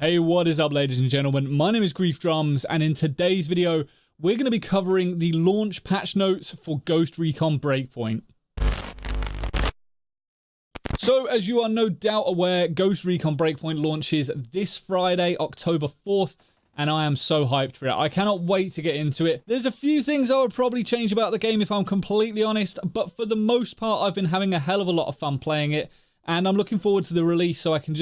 Hey, what is up, ladies and gentlemen? My name is Griefdrums, and in today's video, we're going to be covering the launch patch notes for Ghost Recon Breakpoint. So, as you are no doubt aware, Ghost Recon Breakpoint launches this Friday, October 4th, and I am so hyped for it. I cannot wait to get into it. There's a few things I would probably change about the game if I'm completely honest, but for the most part, I've been having a hell of a lot of fun playing it, and I'm looking forward to the release so I can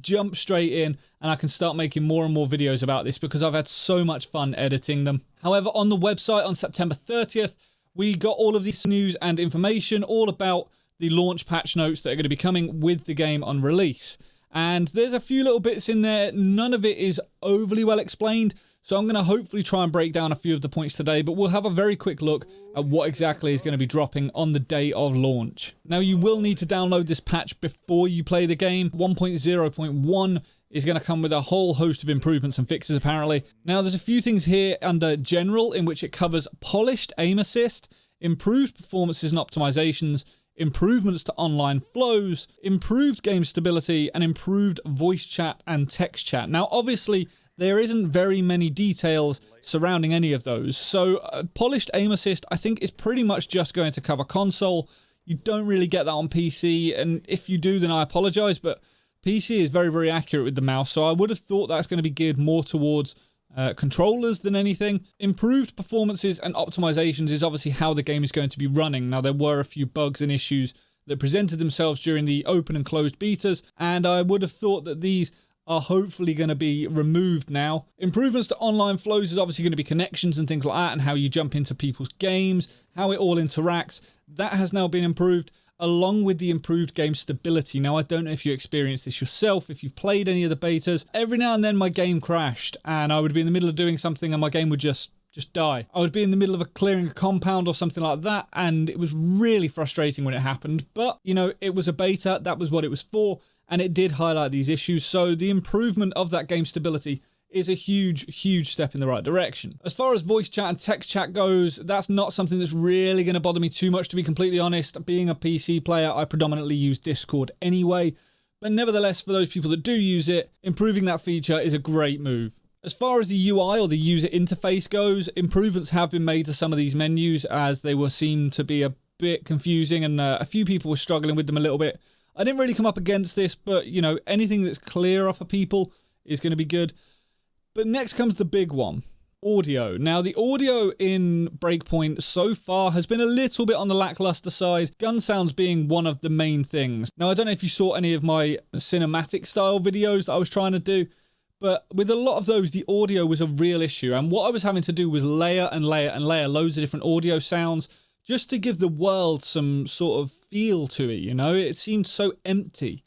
jump straight in and I can start making more and more videos about this because I've had so much fun editing them. However, on the website on September 30th, we got all of this news and information all about the launch patch notes that are going to be coming with the game on release. And there's a few little bits in there. None of it is overly well explained, so I'm going to hopefully try and break down a few of the points today, but we'll have a very quick look at what exactly is going to be dropping on the day of launch. Now, you will need to download this patch before you play the game. 1.0.1 is going to come with a whole host of improvements and fixes, apparently. Now, there's a few things here under General, in which it covers polished aim assist, improved performances and optimizations, improvements to online flows, improved game stability, and improved voice chat and text chat. Now, obviously, there isn't very many details surrounding any of those. So, polished aim assist, I think, is pretty much just going to cover console. You don't really get that on PC, and if you do, then I apologize, but PC is very, very accurate with the mouse, so I would have thought that's going to be geared more towards controllers than anything. Improved performances and optimizations is obviously how the game is going to be running. Now, there were a few bugs and issues that presented themselves during the open and closed betas, and I would have thought that these are hopefully going to be removed now. Improvements to online flows is obviously going to be connections and things like that, and how you jump into people's games, how it all interacts. That has now been improved, along with the improved game stability. Now, I don't know if you experienced this yourself, if you've played any of the betas. Every now and then my game crashed, and I would be in the middle of doing something and my game would just die. I would be in the middle of clearing a compound or something like that, and it was really frustrating when it happened. But, you know, it was a beta, that was what it was for, and it did highlight these issues. So the improvement of that game stability is a huge step in the right direction. As far as voice chat and text chat goes, that's not something that's really going to bother me too much, to be completely honest. Being a PC player, I predominantly use Discord anyway, but nevertheless, for those people that do use it, improving that feature is a great move. As far as the UI or the user interface goes, improvements have been made to some of these menus, as they were seen to be a bit confusing, and a few people were struggling with them a little bit. I didn't really come up against this, but, you know, anything that's clearer for people is going to be good. But next comes the big one, audio. Now, the audio in Breakpoint so far has been a little bit on the lackluster side, gun sounds being one of the main things. Now, I don't know if you saw any of my cinematic style videos that I was trying to do, but with a lot of those, the audio was a real issue. And what I was having to do was layer and layer and layer loads of different audio sounds just to give the world some sort of feel to it, you know? It seemed so empty.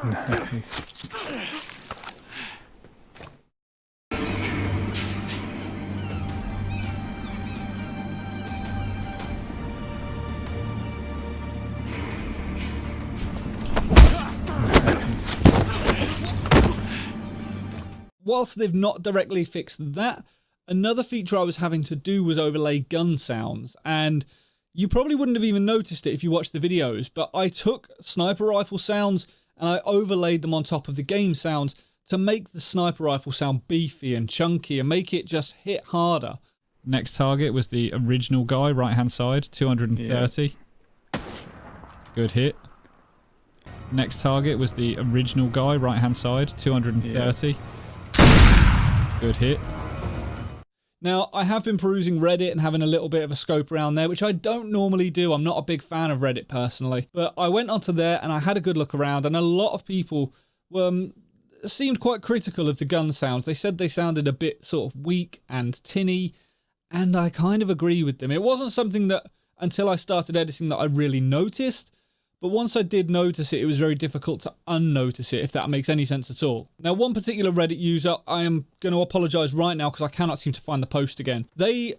Nice. Whilst they've not directly fixed that, another feature I was having to do was overlay gun sounds, and you probably wouldn't have even noticed it if you watched the videos, but I took sniper rifle sounds and I overlaid them on top of the game sounds to make the sniper rifle sound beefy and chunky and make it just hit harder. Next target was the original guy, right hand side, 230. Yeah. Good hit. Next target was the original guy, right hand side, 230. Yeah. Good hit. Now, I have been perusing Reddit and having a little bit of a scope around there, which I don't normally do. I'm not a big fan of Reddit personally, but I went onto there and I had a good look around, and a lot of people seemed quite critical of the gun sounds. They said they sounded a bit sort of weak and tinny, and I kind of agree with them. It wasn't something that, until I started editing, that I really noticed, but once I did notice it, it was very difficult to unnotice it, if that makes any sense at all. Now, one particular Reddit user, I am going to apologise right now because I cannot seem to find the post again. They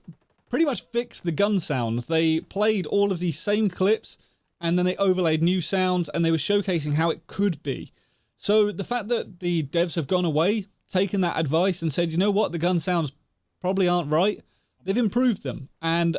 pretty much fixed the gun sounds. They played all of these same clips and then they overlaid new sounds, and they were showcasing how it could be. So the fact that the devs have gone away, taken that advice and said, you know what, the gun sounds probably aren't right, they've improved them. And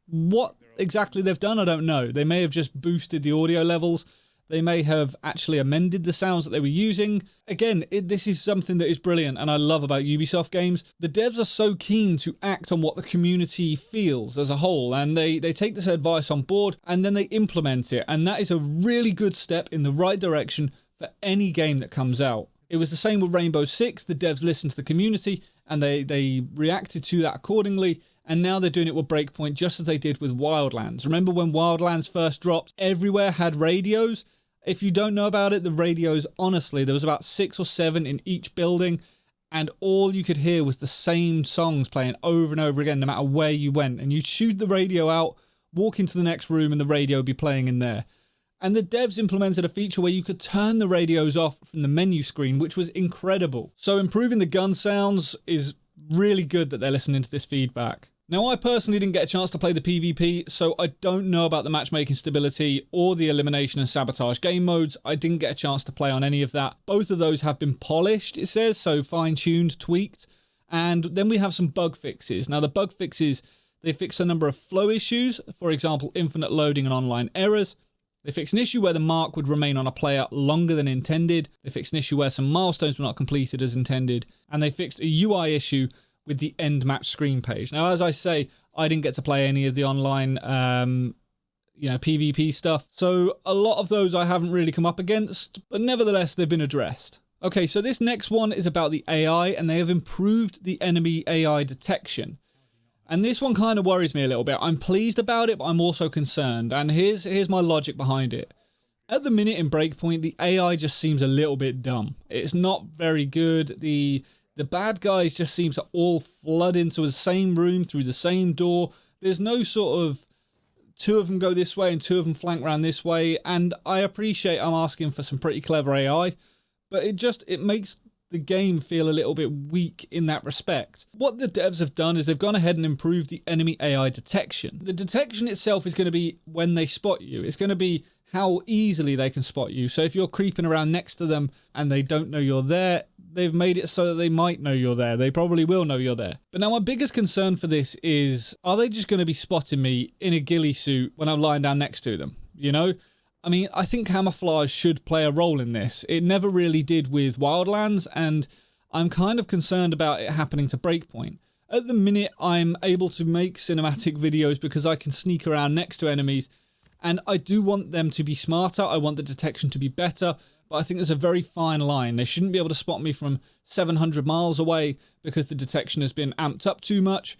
what exactly they've done, I don't know. They may have just boosted the audio levels. They may have actually amended the sounds that they were using. Again, this is something that is brilliant and I love about Ubisoft games. The devs are so keen to act on what the community feels as a whole, and they take this advice on board and then they implement it. And that is a really good step in the right direction for any game that comes out. It was the same with Rainbow Six. The devs listened to the community and they reacted to that accordingly. And now they're doing it with Breakpoint just as they did with Wildlands. Remember when Wildlands first dropped? Everywhere had radios. If you don't know about it, the radios, honestly, there was about 6 or 7 in each building, and all you could hear was the same songs playing over and over again, no matter where you went. And you'd shoot the radio out, walk into the next room, and the radio would be playing in there. And the devs implemented a feature where you could turn the radios off from the menu screen, which was incredible. So improving the gun sounds is really good that they're listening to this feedback. Now, I personally didn't get a chance to play the PvP, so I don't know about the matchmaking stability or the elimination and sabotage game modes. I didn't get a chance to play on any of that. Both of those have been polished, it says, so fine-tuned, tweaked. And then we have some bug fixes. Now, the bug fixes, they fix a number of flow issues, for example, infinite loading and online errors. They fixed an issue where the mark would remain on a player longer than intended. They fixed an issue where some milestones were not completed as intended. And they fixed a UI issue with the end match screen page. Now, as I say, I didn't get to play any of the online, PvP stuff. So a lot of those I haven't really come up against, but nevertheless, they've been addressed. Okay, so this next one is about the AI, and they have improved the enemy AI detection. And this one kind of worries me a little bit. I'm pleased about it, but I'm also concerned. And here's my logic behind it. At the minute in Breakpoint, the AI just seems a little bit dumb. It's not very good. The bad guys just seem to all flood into the same room through the same door. There's no sort of 2 of them go this way and 2 of them flank around this way. And I appreciate I'm asking for some pretty clever AI, but it makes the game feel a little bit weak in that respect. What the devs have done is they've gone ahead and improved the enemy AI detection. The detection itself is going to be when they spot you. It's going to be how easily they can spot you. So if you're creeping around next to them and they don't know you're there, they've made it so that they might know you're there. They probably will know you're there. But now my biggest concern for this is, are they just going to be spotting me in a ghillie suit when I'm lying down next to them? You know? I mean, I think camouflage should play a role in this. It never really did with Wildlands, and I'm kind of concerned about it happening to Breakpoint. At the minute, I'm able to make cinematic videos because I can sneak around next to enemies, and I do want them to be smarter. I want the detection to be better, but I think there's a very fine line. They shouldn't be able to spot me from 700 miles away because the detection has been amped up too much.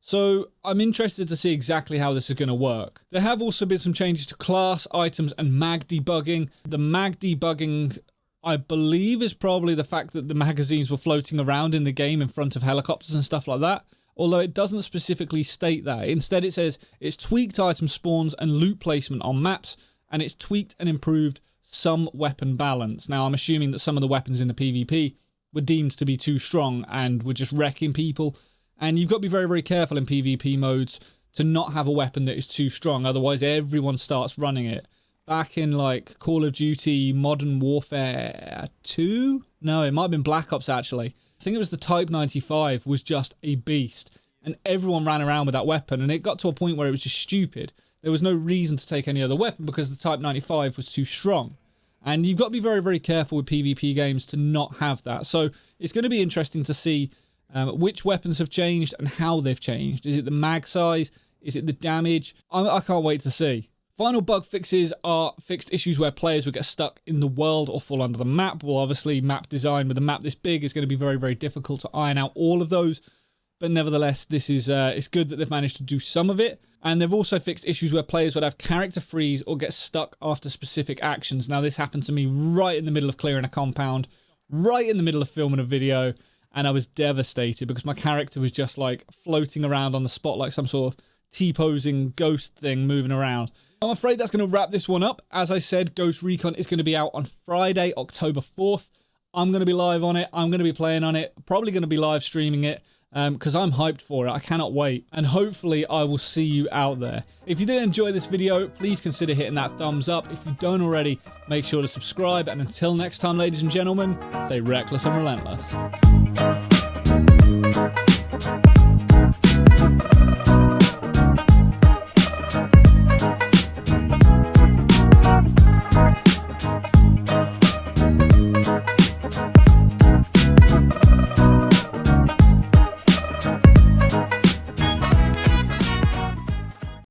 So I'm interested to see exactly how this is going to work. There have also been some changes to class, items, and mag debugging. The mag debugging, I believe, is probably the fact that the magazines were floating around in the game in front of helicopters and stuff like that. Although it doesn't specifically state that. Instead, it says it's tweaked item spawns and loot placement on maps, and it's tweaked and improved some weapon balance. Now, I'm assuming that some of the weapons in the PvP were deemed to be too strong and were just wrecking people. And you've got to be very, very careful in PvP modes to not have a weapon that is too strong. Otherwise, everyone starts running it. Back in, like, Call of Duty Modern Warfare 2? No, it might have been Black Ops, actually. I think it was the Type 95 was just a beast. And everyone ran around with that weapon. And it got to a point where it was just stupid. There was no reason to take any other weapon because the Type 95 was too strong. And you've got to be very, very careful with PvP games to not have that. So it's going to be interesting to see which weapons have changed and how they've changed. Is it the mag size? Is it the damage? I can't wait to see. Final bug fixes are fixed issues where players would get stuck in the world or fall under the map. Well, obviously, map design with a map this big is going to be very, very difficult to iron out all of those. But nevertheless, this is it's good that they've managed to do some of it. And they've also fixed issues where players would have character freeze or get stuck after specific actions. Now, this happened to me right in the middle of clearing a compound, right in the middle of filming a video, and I was devastated because my character was just like floating around on the spot like some sort of T-posing ghost thing moving around. I'm afraid that's going to wrap this one up. As I said, Ghost Recon is going to be out on Friday, October 4th. I'm going to be live on it. I'm going to be playing on it. Probably going to be live streaming it because I'm hyped for it. I cannot wait. And hopefully I will see you out there. If you did enjoy this video, please consider hitting that thumbs up. If you don't already, make sure to subscribe. And until next time, ladies and gentlemen, stay reckless and relentless.